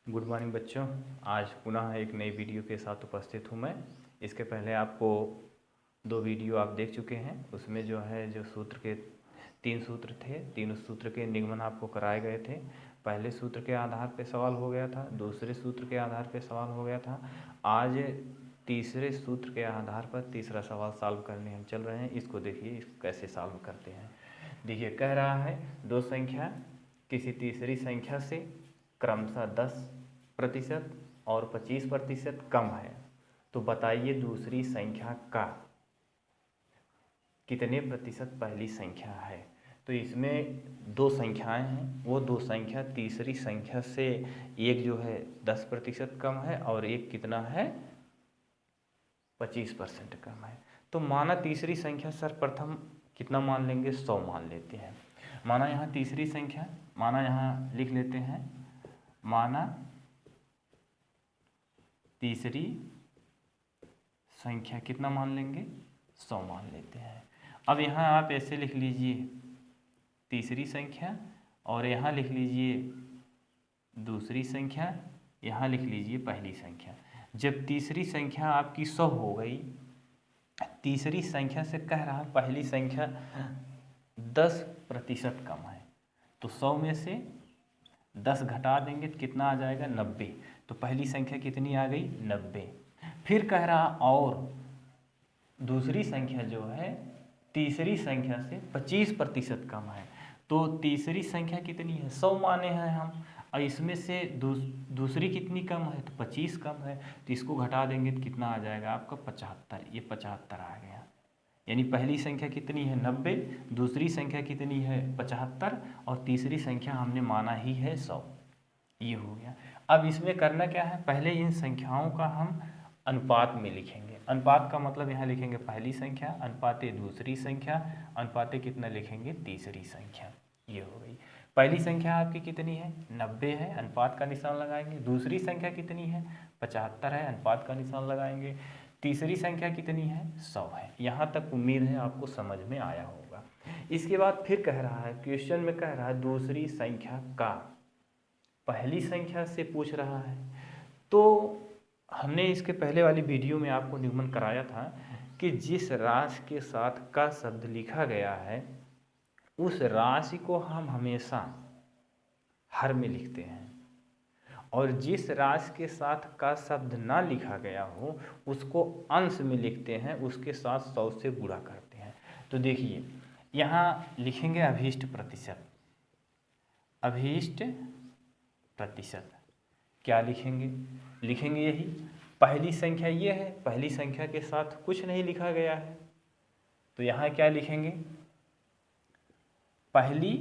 Good morning बच्चों। आज पुनः एक नई वीडियो के साथ उपस्थित हूँ मैं। इसके पहले आपको 2 वीडियो आप देख चुके हैं। उसमें जो है जो सूत्र के 3 सूत्र थे, तीनों सूत्र के निगमन आपको कराए गए थे। पहले सूत्र के आधार पे सवाल हो गया था, दूसरे सूत्र के आधार पे सवाल हो गया था। आज तीसरे सूत्र के आधार पर तीसरा सवाल सॉल्व करने हम चल रहे हैं। इसको देखिए, इसको कैसे सॉल्व करते हैं। देखिए, कह रहा है दो संख्या किसी तीसरी संख्या से क्रमशः 10% और 25% कम है, तो बताइए दूसरी संख्या का कितने प्रतिशत पहली संख्या है। तो इसमें 2 संख्याएं हैं, वो 2 संख्या तीसरी संख्या से एक जो है 10% कम है और एक कितना है 25% कम है। तो माना तीसरी संख्या सर्वप्रथम कितना मान लेंगे, 100 मान लेते हैं। माना यहाँ तीसरी संख्या, माना यहाँ लिख लेते हैं, माना तीसरी संख्या कितना मान लेंगे, 100 मान लेते हैं। अब यहाँ आप ऐसे लिख लीजिए तीसरी संख्या और यहाँ लिख लीजिए दूसरी संख्या, यहाँ लिख लीजिए पहली संख्या। जब तीसरी संख्या आपकी 100 हो गई, तीसरी संख्या से कह रहा पहली संख्या 10% कम है, तो 100 में से 10 घटा देंगे तो कितना आ जाएगा 90। तो पहली संख्या कितनी आ गई 90। फिर कह रहा और दूसरी संख्या जो है तीसरी संख्या से 25% कम है, तो तीसरी संख्या कितनी है 100 माने हैं हम, और इसमें से दूसरी कितनी कम है तो 25 कम है, तो इसको घटा देंगे तो कितना आ जाएगा आपका 75। ये 75 आ गया। यानी पहली संख्या कितनी है 90, दूसरी संख्या कितनी है 75 और तीसरी संख्या हमने माना ही है 100। ये हो गया। अब इसमें करना क्या है, पहले इन संख्याओं का हम अनुपात में लिखेंगे। अनुपात का मतलब यहाँ लिखेंगे पहली संख्या अनुपाते दूसरी संख्या अनुपाते कितना लिखेंगे तीसरी संख्या। ये हो गई। पहली संख्या आपकी कितनी है 90 है, अनुपात का निशान लगाएंगे। दूसरी संख्या कितनी है 75 है, अनुपात का निशान लगाएंगे। तीसरी संख्या कितनी है 100 है। यहाँ तक उम्मीद है आपको समझ में आया होगा। इसके बाद फिर कह रहा है, क्वेश्चन में कह रहा है दूसरी संख्या का पहली संख्या से पूछ रहा है। तो हमने इसके पहले वाली वीडियो में आपको निगमन कराया था कि जिस राशि के साथ का शब्द लिखा गया है उस राशि को हम हमेशा हर में लिखते हैं, और जिस राशि के साथ का शब्द ना लिखा गया हो उसको अंश में लिखते हैं, उसके साथ 100 से गुणा करते हैं। तो देखिए यहाँ लिखेंगे अभीष्ट प्रतिशत। अभीष्ट प्रतिशत क्या लिखेंगे, लिखेंगे यही पहली संख्या ये है, पहली संख्या के साथ कुछ नहीं लिखा गया है, तो यहाँ क्या लिखेंगे पहली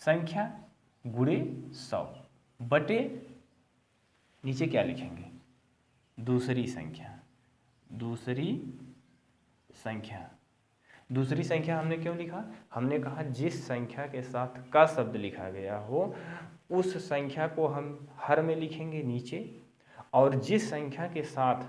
संख्या गुणे 100 बटे नीचे क्या लिखेंगे दूसरी संख्या। दूसरी संख्या, दूसरी संख्या हमने क्यों लिखा, हमने कहा जिस संख्या के साथ का शब्द लिखा गया हो उस संख्या को हम हर में लिखेंगे नीचे, और जिस संख्या के साथ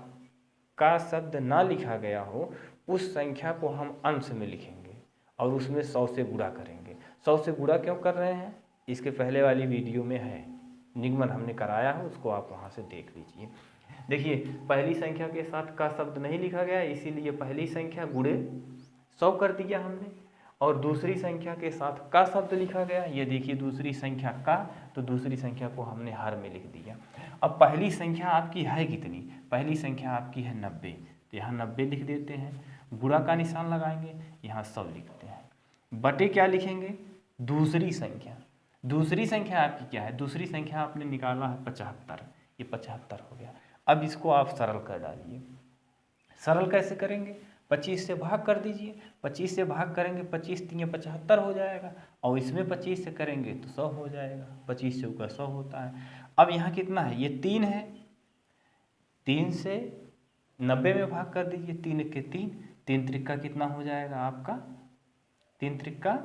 का शब्द ना लिखा गया हो उस संख्या को हम अंश में लिखेंगे और उसमें 100 से गुणा करेंगे। 100 से गुणा क्यों कर रहे हैं, इसके पहले वाली वीडियो में है, निगमन हमने कराया है, उसको आप वहाँ से देख लीजिए। देखिए पहली संख्या के साथ का शब्द नहीं लिखा गया, इसीलिए पहली संख्या गुणे 100 कर दिया हमने, और दूसरी संख्या के साथ का शब्द लिखा गया, ये देखिए दूसरी संख्या का, तो दूसरी संख्या को हमने हर में लिख दिया। अब पहली संख्या आपकी है कितनी, पहली संख्या आपकी है 90, तो यहाँ 90 लिख देते हैं, गुणा का निशान लगाएंगे, यहाँ 100 लिखते हैं, बटे क्या लिखेंगे दूसरी संख्या। दूसरी संख्या आपकी क्या है, दूसरी संख्या आपने निकाला है 75, ये 75 हो गया। अब इसको आप सरल कर डालिए। सरल कैसे करेंगे, 25 से भाग कर दीजिए, 25 से भाग करेंगे 25 3 75 हो जाएगा, और इसमें 25 से करेंगे तो 100 हो जाएगा, 25 से ऊपर 100 होता है। अब यहाँ कितना है, ये 3 है, 3 से 90 में भाग कर दीजिए, 3 के 3, 3 त्रिक्का कितना हो जाएगा आपका 3 त्रिक्का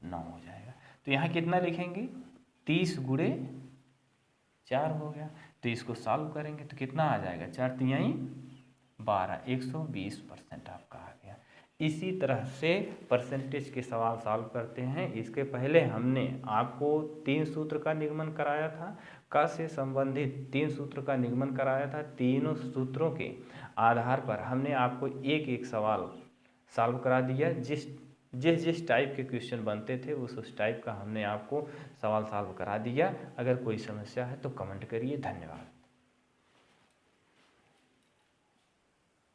9 हो जाएगा। तो यहाँ कितना लिखेंगे 30 गुणे 4 हो गया। तो इसको सॉल्व करेंगे तो कितना आ जाएगा 4 तिहाई 12, 120% आपका आ गया। इसी तरह से परसेंटेज के सवाल सॉल्व करते हैं। इसके पहले हमने आपको 3 सूत्र का निगमन कराया था, क से संबंधित 3 सूत्र का निगमन कराया था। तीनों सूत्रों के आधार पर हमने आपको एक एक सवाल सॉल्व करा दिया। जिस जिस जिस टाइप के क्वेश्चन बनते थे उस टाइप का हमने आपको सवाल सॉल्व करा दिया। अगर कोई समस्या है तो कमेंट करिए। धन्यवाद।